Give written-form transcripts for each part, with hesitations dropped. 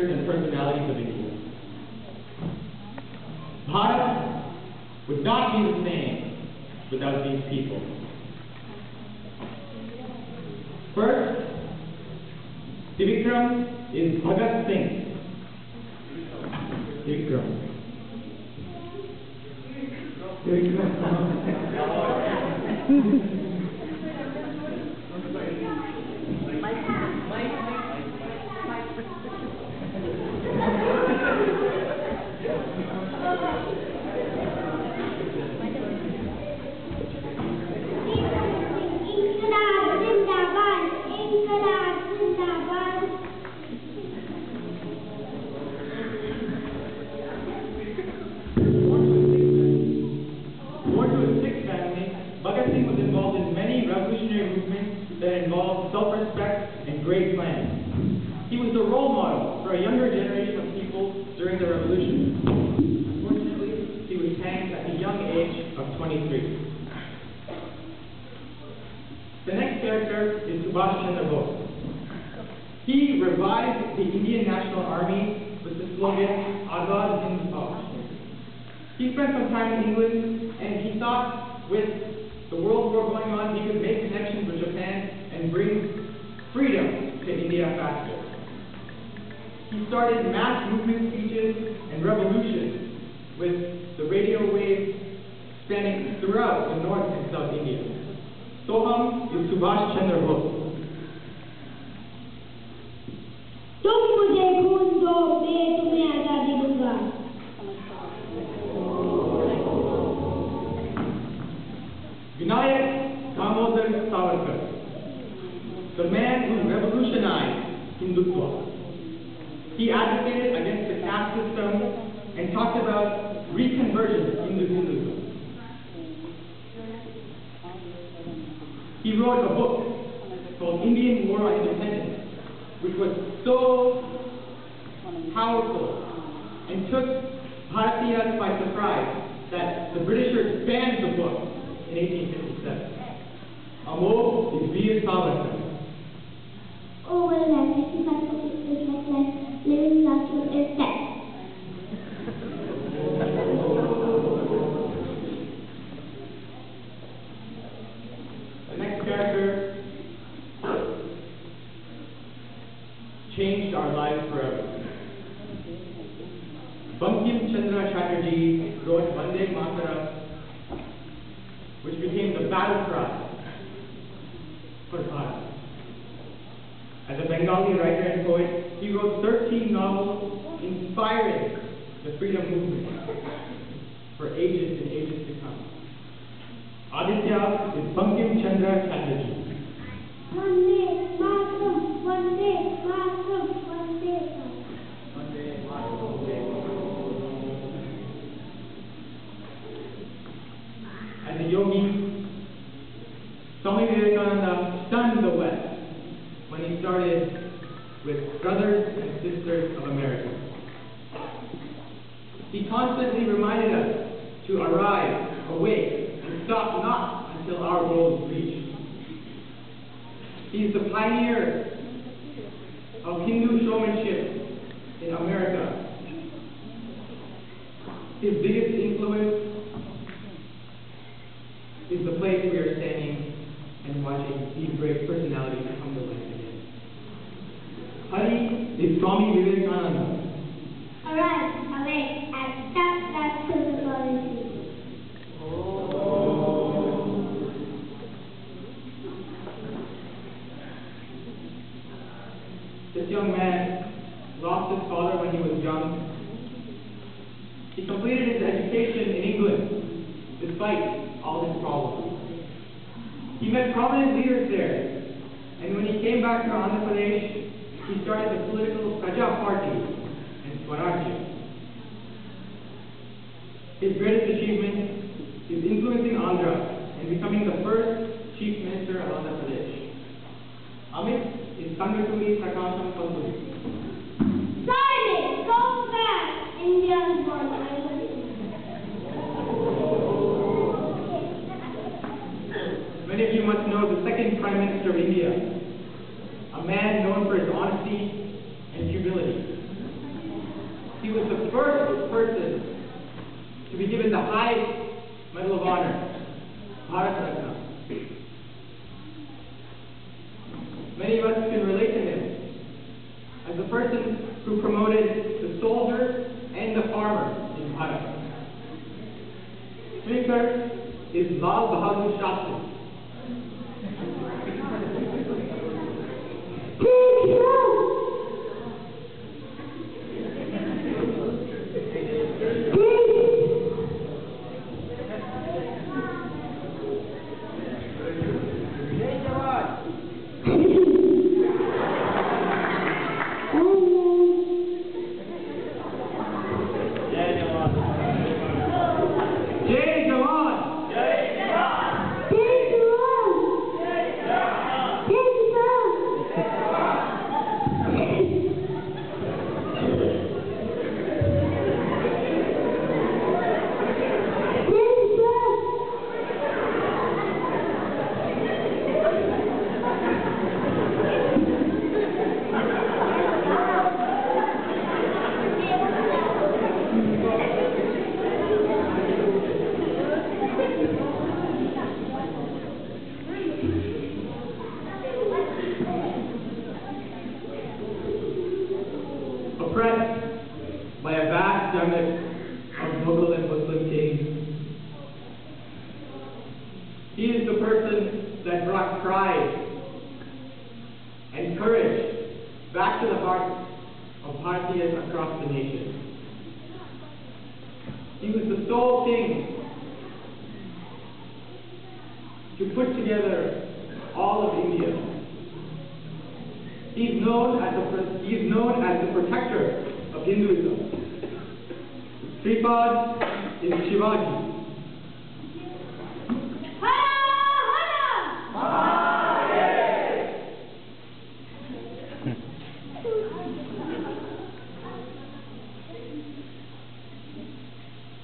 leaders and personalities of India. Bharat would not be the same without these people. First, Trivikram is Bhagat Singh. Trivikram. That involved self-respect and great planning. He was the role model for a younger generation of people during the revolution. Unfortunately, he was hanged at the young age of 23. The next character is Subhash Chandra Bose. He revived the Indian National Army with the slogan, Azad Hind Fauj. He spent some time in England, and he thought with the World War going on, he could make connections with Japan and bring freedom to India faster. He started mass movement speeches and revolutions with the radio waves spanning throughout the North and South India. Soham is Subhash Chandra Bose. तुम मुझे खून दो, मैं तुम्हें आजादी दूंगा. Vinayak Damodar Savarkar, the man who revolutionized Hindutva. He advocated against the caste system and talked about reconversion into Hinduism. He wrote a book called Indian War on Independence, which was so powerful and took Bharatiyas by surprise that the Britishers banned the book in 1857. Amol is Veer Savarkar. Oh, well, life is like life. Living natural is death. The next character changed our lives forever. Bankim Chandra Chatterjee wrote Vande Mataram, which became the battle cry for Bharat. As a Bengali writer and poet, he wrote 13 novels inspiring the freedom movement for ages and ages to come. Aditya is Bankim Chandra Chatterjee. Vande Mataram, Vande Mataram, Vande Mataram. As a yogi, Swami Vivekananda stunned the West when he started with Brothers and Sisters of America. He constantly reminded us to arise, awake, and stop not until our goal is reached. He is the pioneer of Hindu showmanship in America. His biggest influence is the place we are standing and watching these great personalities come to life again. Hari is Swami Vivekananda. Arise, awake, and stop that to the policy. This young man lost his father when he was young. He completed his education in England despite all his problems. He met prominent leaders there, and when he came back to Andhra Pradesh, he started the political Praja Party and Swarajya. His greatest achievement is influencing Andhra and becoming the first Chief Minister of Andhra Pradesh. Amit is Sangatuli Prakasham Kalpuri. Silence, go back, India's born. Many of you must know the second Prime Minister of India, a man known for his honesty and humility. to be given the highest Medal of Honor, Bharat Ratna. Many of us can relate to him as the person who promoted the soldier and the farmer in Bharat. Speaker is Lal Bahadur Shastri. Oppressed by a vast gamut of Mughal and Muslim kings, he is the person that brought pride and courage back to the hearts of Bharatiyas across the nation. He was the sole king to put together all of India. He's known as the protector of Hinduism. Sripad is Shivaji.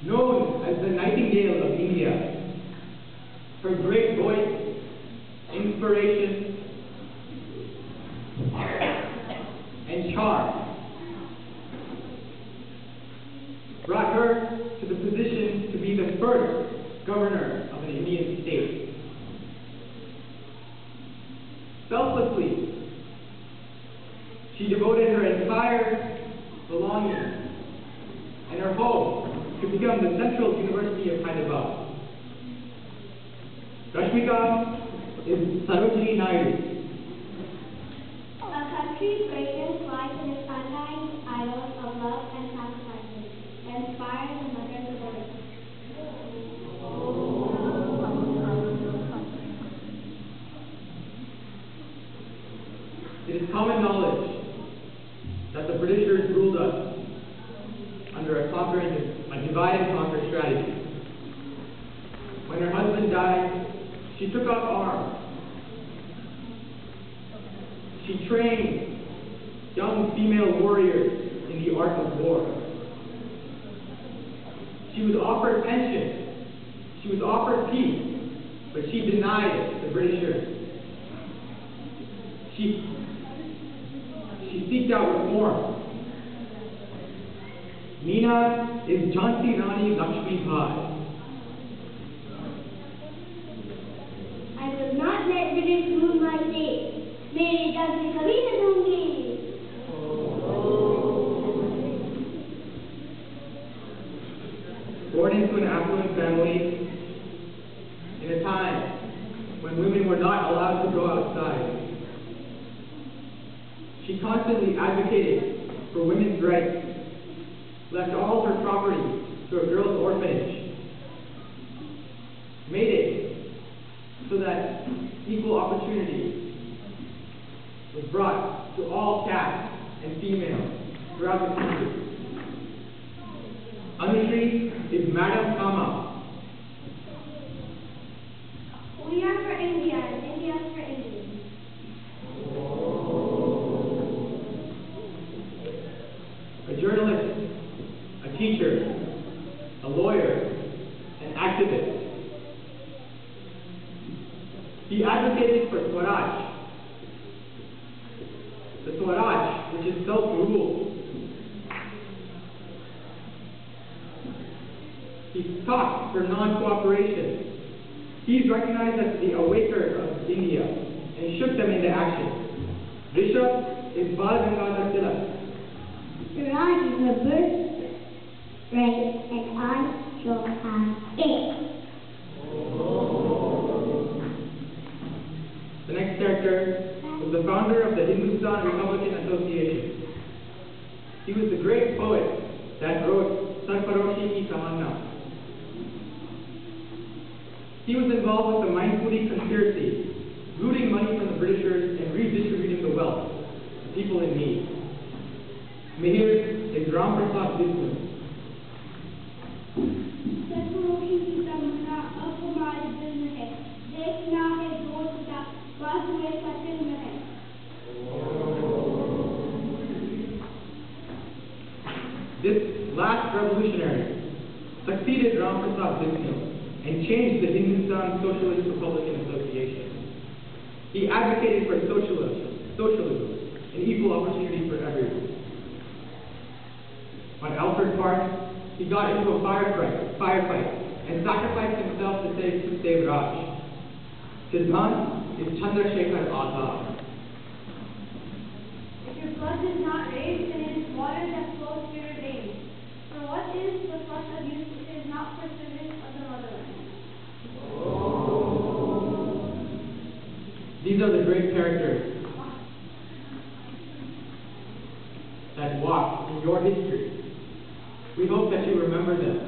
Known as the Nightingale of India, her great voice, inspiration, and charm brought her to the position to be the first governor of an Indian state. Selflessly, she devoted her entire belongings and her home to become the Central University of Hyderabad. Rashmika is Sarojini Naidu. A country's greatness lies in its undying idols of love and sacrifices that inspire the mothers of earth. It is common knowledge that the Britishers ruled us under a divide and conquer strategy. When her husband died, she took up arms. She trained young female warriors in the art of war. She was offered pension. She was offered peace, but she denied the Britishers. She seeked out reform. Meena is Jhansi Rani Lakshmi Bai. I will not let British rule my state. मेरी जाति कभी न दूंगी. Born into an affluent family, in a time when women were not allowed to go outside, she constantly advocated for women's rights, left all her property to a girls' orphanage, made it so that equal opportunity was brought to all castes and females throughout the country. Anushree is Madam Kama. We are for India, and India is for Indians. A journalist, a teacher, a lawyer, an activist. He advocated for Swaraj, the Swaraj which is self-rule. He fought for non-cooperation. He's recognized as the awaker of India and shook them into action. Bishop is Bal Gangadhar Tilak. Swaraj is the birthright, and I shall have it. The next character was the founder of the Hindustan Republican Association. He was the great poet that wrote Sarfaroshi Ki Tamanna. He was involved with the Mainpuri conspiracy, looting money from the Britishers and redistributing the wealth to people in need. Mihir is Ram Prasad Bisnu. सरफरोशी की तमन्ना अब हमारे दिल में है, देखना है दोस्ता, बस में सचिन में है। This last revolutionary succeeded Ram Prasad Bisnu and changed the Hindustan Socialist Republican Association. He advocated for socialism and equal opportunity for everyone. On Alfred Park, he got into a firefight and sacrificed himself to save Sukhdev Raj. Siddhant is Chandrasekhar Azad. If your blood is not raised, then it is water that flows through your veins. For what is the flush of youth if it is not for service of the motherland? These are the great characters that walk in your history. We hope that you remember them